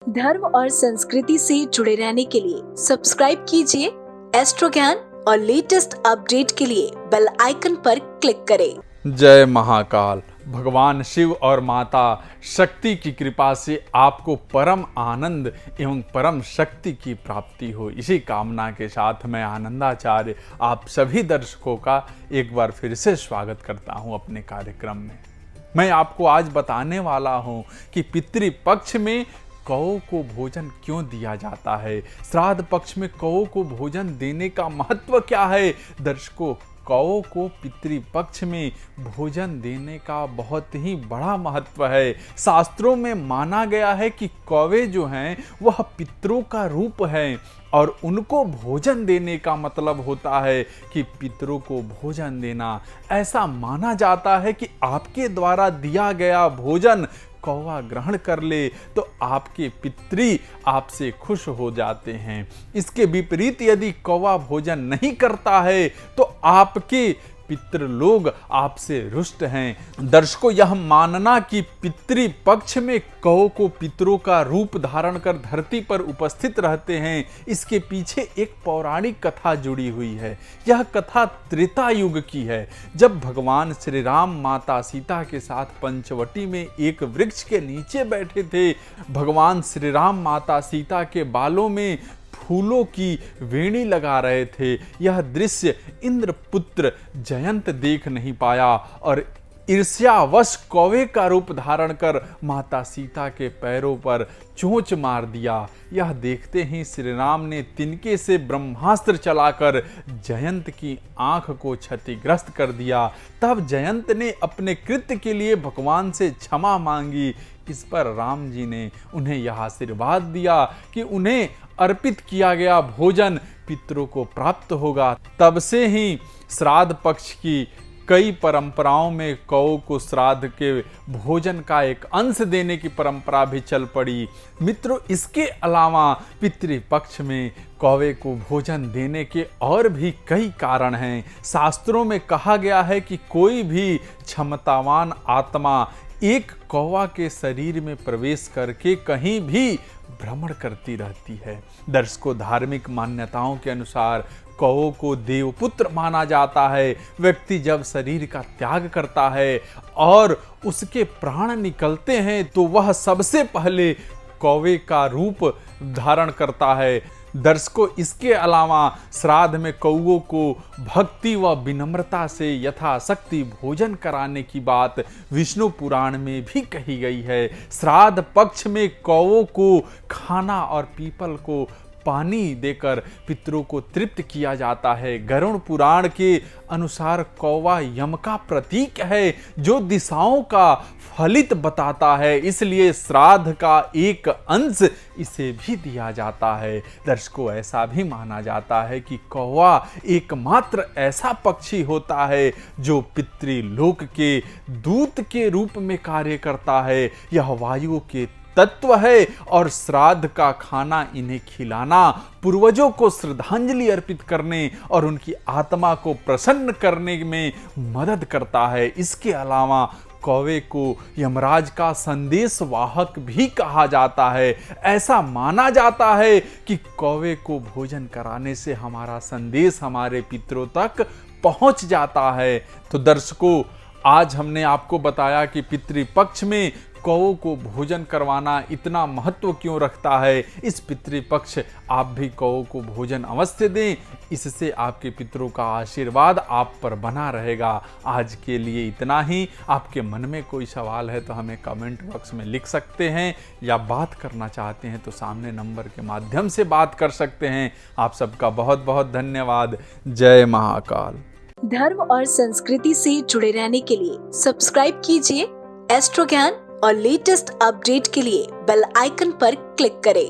धर्म और संस्कृति से जुड़े रहने के लिए सब्सक्राइब कीजिए एस्ट्रो ज्ञान और लेटेस्ट अपडेट के लिए बेल आइकन पर क्लिक करें। जय महाकाल। भगवान शिव और माता शक्ति की कृपा से आपको परम आनंद एवं परम शक्ति की प्राप्ति हो, इसी कामना के साथ मैं आनंदाचार्य आप सभी दर्शकों का एक बार फिर से स्वागत करता हूं अपने कार्यक्रम में। मैं आपको आज बताने वाला हूं कि पितृपक्ष में कौओं को भोजन क्यों दिया जाता है, श्राद्ध पक्ष में कौओं को भोजन देने का महत्व क्या है। दर्शकों, कौओं को पितृपक्ष में भोजन देने का बहुत ही बड़ा महत्व है। शास्त्रों में माना गया है कि कौवे जो हैं वह पितरों का रूप है और उनको भोजन देने का मतलब होता है कि पितरों को भोजन देना। ऐसा माना जाता है कि आपके द्वारा दिया गया भोजन कौवा ग्रहण कर ले तो आपके पितृ आपसे खुश हो जाते हैं। इसके विपरीत यदि कौवा भोजन नहीं करता है तो आपके पितृ लोग आपसे रुष्ट हैं। दर्शकों, यह मानना कि पितृपक्ष में कौओं को पितरों का रूप धारण कर धरती पर उपस्थित रहते हैं, इसके पीछे एक पौराणिक कथा जुड़ी हुई है। यह कथा त्रेता युग की है, जब भगवान श्री राम माता सीता के साथ पंचवटी में एक वृक्ष के नीचे बैठे थे। भगवान श्री राम माता सीता के बालों में फूलों की वेणी लगा रहे थे। यह दृश्य इंद्रपुत्र जयंत देख नहीं पाया और ईर्ष्यावश कौवे का रूप धारण कर माता सीता के पैरों पर चोंच मार दिया। यह देखते ही श्री राम ने तिनके से ब्रह्मास्त्र चलाकर जयंत की आंख को क्षतिग्रस्त कर दिया। तब जयंत ने अपने कृत्य के लिए भगवान से क्षमा मांगी। इस पर राम जी ने उन्हें यह आशीर्वाद दिया कि उन्हें अर्पित किया गया भोजन पितरों को प्राप्त होगा। तब से ही श्राद्ध पक्ष की कई परंपराओं में कौओं को श्राद्ध के भोजन का एक अंश देने की परंपरा भी चल पड़ी। मित्रों, इसके अलावा पितृपक्ष में कौवे को भोजन देने के और भी कई कारण हैं। शास्त्रों में कहा गया है कि कोई भी क्षमतावान आत्मा एक कौवा के शरीर में प्रवेश करके कहीं भी भ्रमण करती रहती है। दर्शकों, धार्मिक मान्यताओं के अनुसार कौओं को देवपुत्र माना जाता है। व्यक्ति जब शरीर का त्याग करता है और उसके प्राण निकलते हैं तो वह सबसे पहले कौवे का रूप धारण करता है। दर्शकों, इसके अलावा श्राद्ध में कौओं को भक्ति व विनम्रता से यथाशक्ति भोजन कराने की बात विष्णु पुराण में भी कही गई है। श्राद्ध पक्ष में कौओं को खाना और पीपल को पानी देकर पितरों को तृप्त किया जाता है। गरुड़ पुराण के अनुसार कौवा यम का प्रतीक है जो दिशाओं का फलित बताता है, इसलिए श्राद्ध का एक अंश इसे भी दिया जाता है। दर्शकों, ऐसा भी माना जाता है कि कौवा एकमात्र ऐसा पक्षी होता है जो पितृलोक के दूत के रूप में कार्य करता है। यह वायु के तत्व है और श्राद्ध का खाना इन्हें खिलाना पूर्वजों को श्रद्धांजलि अर्पित करने और उनकी आत्मा को प्रसन्न करने में मदद करता है। इसके अलावा कौवे को यमराज का संदेश वाहक भी कहा जाता है। ऐसा माना जाता है कि कौवे को भोजन कराने से हमारा संदेश हमारे पितरों तक पहुंच जाता है। तो दर्शकों, आज हमने आपको बताया कि पितृपक्ष में कौओं को भोजन करवाना इतना महत्व क्यों रखता है। इस पितृपक्ष आप भी कौओं को भोजन अवश्य दें, इससे आपके पितरों का आशीर्वाद आप पर बना रहेगा। आज के लिए इतना ही। आपके मन में कोई सवाल है तो हमें कमेंट बॉक्स में लिख सकते हैं या बात करना चाहते हैं तो सामने नंबर के माध्यम से बात कर सकते हैं। आप सबका बहुत बहुत धन्यवाद। जय महाकाल। धर्म और संस्कृति से जुड़े रहने के लिए सब्सक्राइब कीजिए एस्ट्रो ज्ञान और लेटेस्ट अपडेट के लिए बेल आइकन पर क्लिक करें।